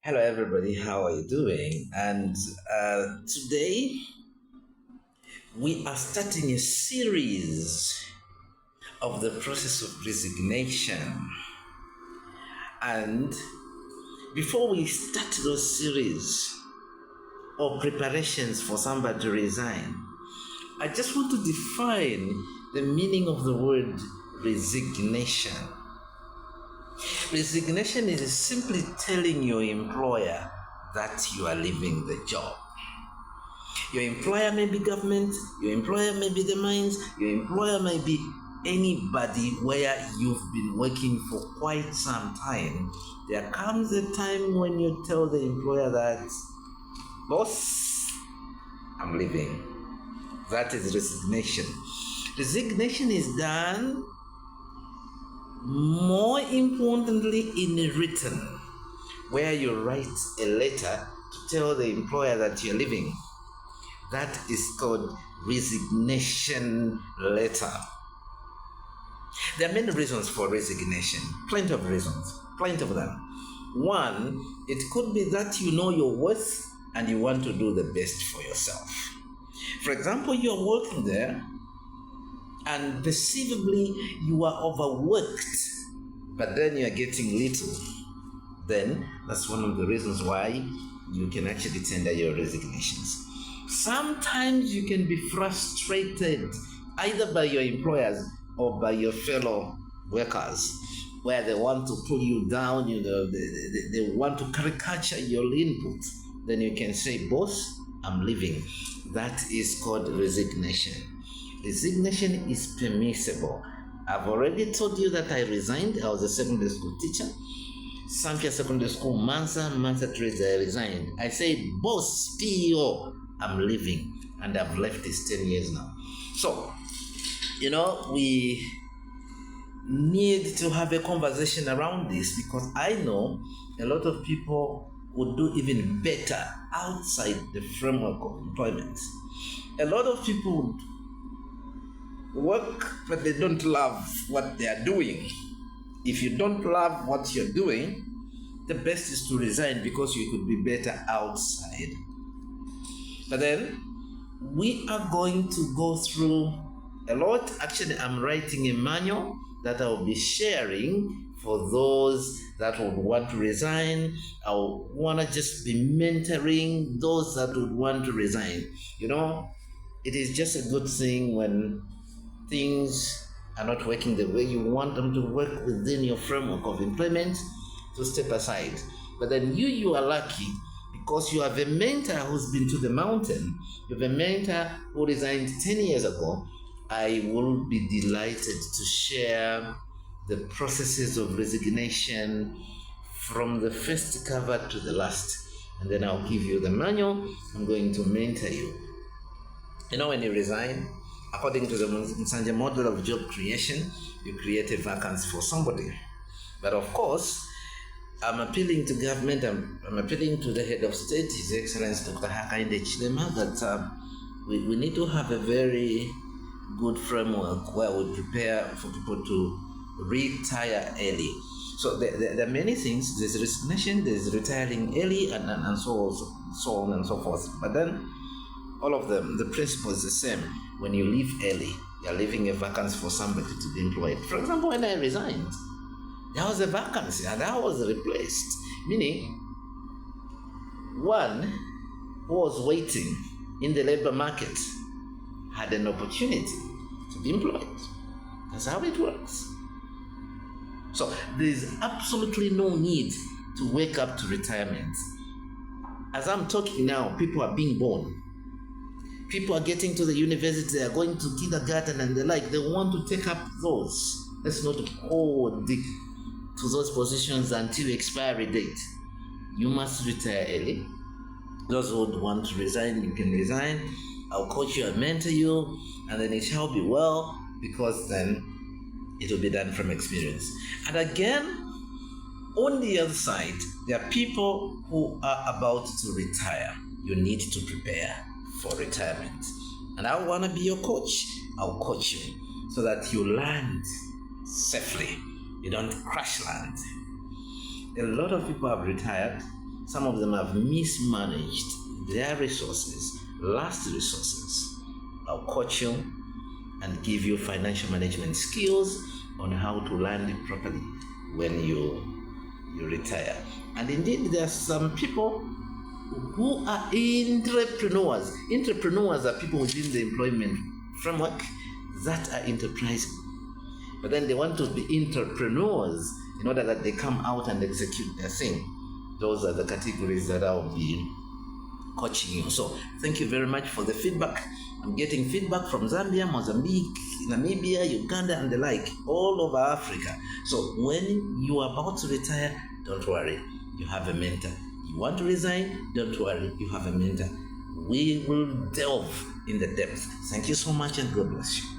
Hello, everybody. How are you doing? And today we are starting a series of the process of resignation. And before we start those series or preparations for somebody to resign, I just want to define the meaning of the word resignation. Resignation is simply telling your employer that you are leaving the job. Your employer may be government, your employer may be the mines, your employer may be anybody where you've been working for quite some time. There comes a time when you tell the employer that, boss, I'm leaving. That is resignation. Resignation is done more importantly in written, where you write a letter to tell the employer that you're leaving. That is called resignation letter. There are many reasons for resignation, plenty of reasons, plenty of them. One, it could be that you know your worth and you want to do the best for yourself. For example, you're working there and perceivably you are overworked, but then you are getting little. Then that's one of the reasons why you can actually tender your resignations. Sometimes you can be frustrated either by your employers or by your fellow workers, where they want to pull you down, they want to caricature your input. Then you can say, boss, I'm leaving. That is called resignation. Resignation is permissible. I've already told you that I resigned. I was a secondary school teacher. Samfia Secondary School, Mansa Trades, I resigned. I said, boss, PEO, I'm leaving. And I've left this 10 years now. So, we need to have a conversation around this because I know a lot of people would do even better outside the framework of employment. A lot of people would work, but they don't love what they are doing. If you don't love what you're doing, the best is to resign because you could be better outside. But then we are going to go through a lot. Actually, I'm writing a manual that I will be sharing for those that would want to resign. I want to just be mentoring those that would want to resign. It is just a good thing when things are not working the way you want them to work within your framework of employment, to step aside. But then you are lucky because you have a mentor who's been to the mountain. You have a mentor who resigned 10 years ago. I will be delighted to share the processes of resignation from the first cover to the last. And then I'll give you the manual. I'm going to mentor you. When you resign, according to the Msanje model of job creation, you create a vacancy for somebody. But of course, I'm appealing to government, I'm appealing to the head of state, His Excellency Dr. Hakainde Chilema, that we need to have a very good framework where we prepare for people to retire early. So there are many things. There's resignation, there's retiring early, and so on and so forth. But then all of them, the principle is the same. When you leave early, you're leaving a vacancy for somebody to be employed. For example, when I resigned, there was a vacancy and I was replaced. Meaning, one who was waiting in the labor market had an opportunity to be employed. That's how it works. So there's absolutely no need to wake up to retirement. As I'm talking now, people are being born. People are getting to the university, they are going to kindergarten and the like. They want to take up those. Let's not hold to those positions until expiry date. You must retire early. Those who would want to resign, you can resign. I'll coach you and mentor you, and then it shall be well, because then it will be done from experience. And again, on the other side, there are people who are about to retire. You need to prepare for retirement. And I want to be your coach. I'll coach you so that you land safely. You don't crash land. A lot of people have retired Some of them have mismanaged their resources, last resources. I'll coach you and give you financial management skills on how to land it properly when you retire. And indeed, there are some people who are entrepreneurs. Entrepreneurs are people within the employment framework that are enterprising. But then they want to be entrepreneurs in order that they come out and execute their thing. Those are the categories that I'll be coaching you. So thank you very much for the feedback. I'm getting feedback from Zambia, Mozambique, Namibia, Uganda, and the like, all over Africa. So when you are about to retire, don't worry, you have a mentor. You want to resign, don't worry, you have a mentor. We will delve in the depth. Thank you so much, and God bless you.